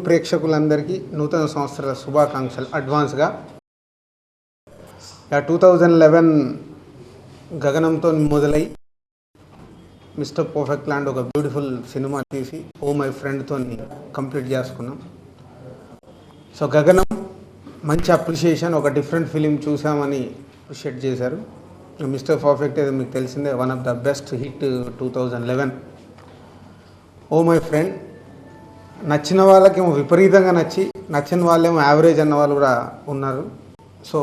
ప్రేక్షకులందరికీ నూతన సంవత్సరాల శుభాకాంక్షలు అడ్వాన్స్గా. 2011 గగనంతో మొదలై మిస్టర్ పర్ఫెక్ట్ లాంటి ఒక బ్యూటిఫుల్ సినిమా తీసి ఓ మై ఫ్రెండ్తో కంప్లీట్ చేసుకున్నాం. సో గగనం మంచి అప్రిషియేషన్, ఒక డిఫరెంట్ ఫిలిం చూసామని అప్రిషియేట్ చేశారు. మిస్టర్ పర్ఫెక్ట్ అయితే మీకు తెలిసిందే, one of the best hit 2011. Oh my friend నచ్చిన వాళ్ళకేమో విపరీతంగా నచ్చి, నచ్చిన వాళ్ళేమో యావరేజ్ అన్న వాళ్ళు కూడా ఉన్నారు. సో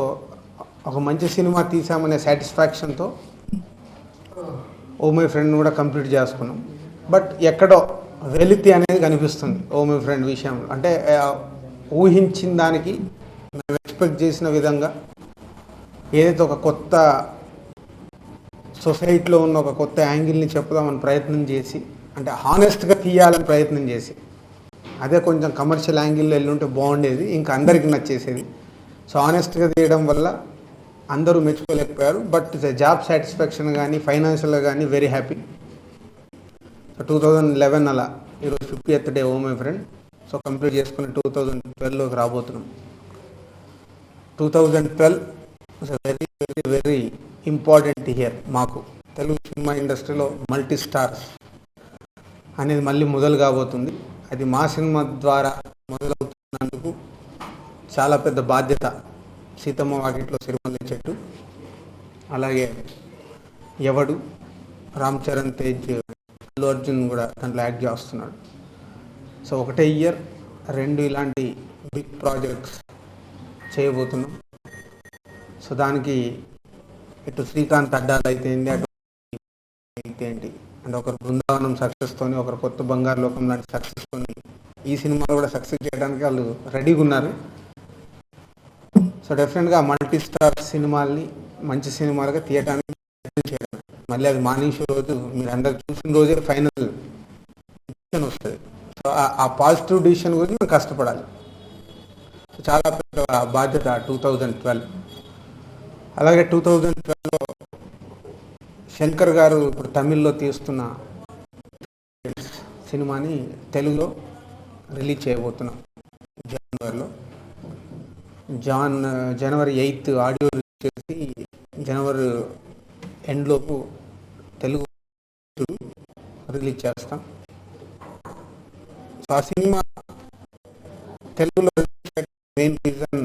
ఒక మంచి సినిమా తీసామనే సాటిస్ఫాక్షన్తో ఓ మై ఫ్రెండ్ కూడా కంప్లీట్ చేసుకున్నాం. బట్ ఎక్కడో వెలితి అనేది కనిపిస్తుంది ఓ మై ఫ్రెండ్ విషయంలో. అంటే ఊహించిన దానికి, మేము ఎక్స్పెక్ట్ చేసిన విధంగా ఏదైతే ఒక కొత్త సొసైటీలో ఉన్న ఒక కొత్త యాంగిల్ని చెప్పుదామని ప్రయత్నం చేసి, అంటే హానెస్ట్గా తీయాలని ప్రయత్నం చేసి, అదే కొంచెం కమర్షియల్ యాంగిల్లో వెళ్ళుంటే బాగుండేది, ఇంకా అందరికీ నచ్చేసేది. సో హానెస్ట్గా తీయడం వల్ల అందరూ మెచ్చుకోలేకపోయారు. బట్ జాబ్ సాటిస్ఫాక్షన్ కానీ, ఫైనాన్షియల్గా కానీ వెరీ హ్యాపీ. సో 2011 అలా ఈరోజు 50th day oh my friend. So complete చేసుకుని 2012లోకి రాబోతున్నాం. 2012 very very very important year మాకు. తెలుగు సినిమా ఇండస్ట్రీలో మల్టీ స్టార్స్ అనేది మళ్ళీ మొదలు కాబోతుంది. అది మా సినిమా ద్వారా మొదలవుతున్నందుకు చాలా పెద్ద బాధ్యత. సీతమ్మ వాకిట్లో సిరిమల్లె చెట్టు, అలాగే ఎవడు, రామ్ చరణ్ తేజ్, అల్లు అర్జున్ కూడా దాంట్లో యాక్ట్ చేస్తున్నాడు. సో ఒకటే ఇయర్ 2 ఇలాంటి బిగ్ ప్రాజెక్ట్స్ చేయబోతున్నాం. సో దానికి ఇటు శ్రీకాంత్ అడ్డాలు అయితే ఏంటి, అటు ఏంటి అంటే ఒకరు బృందావనం సక్సెస్తోని, ఒకరు కొత్త బంగారు లోకం లాంటి సక్సెస్తోని ఈ సినిమాలో కూడా సక్సెస్ చేయడానికి వాళ్ళు రెడీగా ఉన్నారు. సో డెఫినెట్గా మల్టీ స్టార్ సినిమాల్ని మంచి సినిమాలుగా తీయడానికి చేయడం, మళ్ళీ అది మార్నింగ్ షో రోజు మీరు అందరు చూసిన రోజే ఫైనల్ డిసిషన్ వస్తుంది. సో ఆ పాజిటివ్ డిసిషన్ గురించి మేము కష్టపడాలి. సో చాలా పెద్ద బాధ్యత 2012. అలాగే 2012లో శంకర్ గారు ఇప్పుడు తమిళ్లో తీస్తున్న సినిమాని తెలుగులో రిలీజ్ చేయబోతున్నాం జనవరిలో. జనవరి 8 ఆడియో రిలీజ్ చేసి జనవరి ఎండ్లోపు తెలుగు రిలీజ్ చేస్తాం. సో ఆ సినిమా తెలుగులో మెయిన్ రీజన్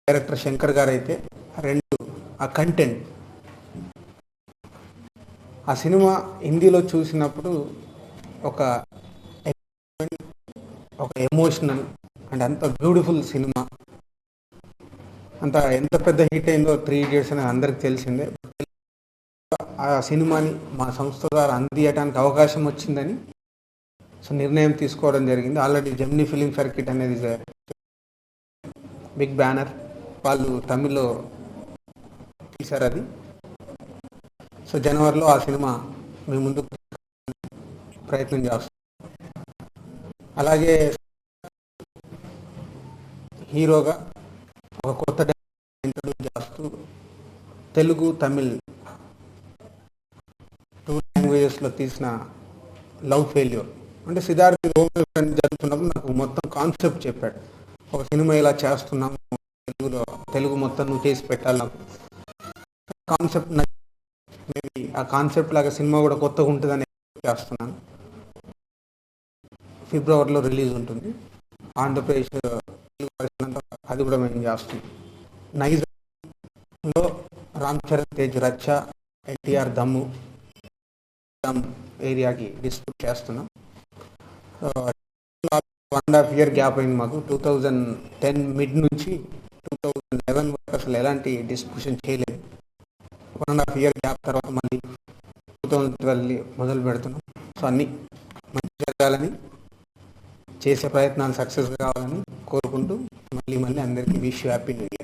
డైరెక్టర్ శంకర్ గారు అయితే, 2 ఆ కంటెంట్. ఆ సినిమా హిందీలో చూసినప్పుడు ఒక ఎమోషనల్ అండ్ అంత బ్యూటిఫుల్ సినిమా. అంత ఎంత పెద్ద హిట్ అయిందో 3 Idiots అనేది అందరికి తెలిసిందే. ఆ సినిమాని మా సంస్థ ద్వారా అందియడానికి అవకాశం వచ్చిందని సో నిర్ణయం తీసుకోవడం జరిగింది. ఆల్రెడీ జెమినీ ఫిలిం సర్కిట్ అనేది బిగ్ బ్యానర్, వాళ్ళు తమిళ్లో తీశారు అది. సో జనవరిలో ఆ సినిమా మీ ముందుకు ప్రయత్నం చేస్తాం. అలాగే హీరోగా ఒక కొత్త ఇంట్రడ్యూస్ చేస్తూ తెలుగు, తమిళ్ 2 లాంగ్వేజెస్లో తీసిన లవ్ ఫెయిల్యూర్. అంటే సిద్ధార్థ్ జరుగుతున్నప్పుడు నాకు మొత్తం కాన్సెప్ట్ చెప్పాడు. ఒక సినిమా ఇలా చేస్తున్నాము, తెలుగు మొత్తం నువ్వు చేసి పెట్టాలి. నాకు కాన్సెప్ట్ మేబీ ఆ కాన్సెప్ట్ లాగా సినిమా కూడా కొత్తగా ఉంటుందని చేస్తున్నాను. ఫిబ్రవరిలో రిలీజ్ ఉంటుంది. ఆంధ్రప్రదేశ్ అది కూడా మేము చేస్తున్నాం. నైజాంలో రామ్ చరణ్ తేజ్ రచ్చ, ఎన్టీఆర్ దమ్ ఏరియాకి డిస్ట్రిబ్యూట్ చేస్తున్నాం. 1.5 year గ్యాప్ అయింది మాకు. 2010 మిడ్ నుంచి 2011 వరకు అసలు ఎలాంటి డిస్ట్రిబ్యూషన్ చేయలేదు. 1.5 year గ్యాప్ తర్వాత మళ్ళీ 2012 మొదలు పెడుతున్నాం. సో అన్నీ మంచి జరగాలని, చేసే ప్రయత్నాలు సక్సెస్ కావాలని కోరుకుంటూ మళ్ళీ అందరికీ విష్ హ్యాపీ న్యూ ఇయర్.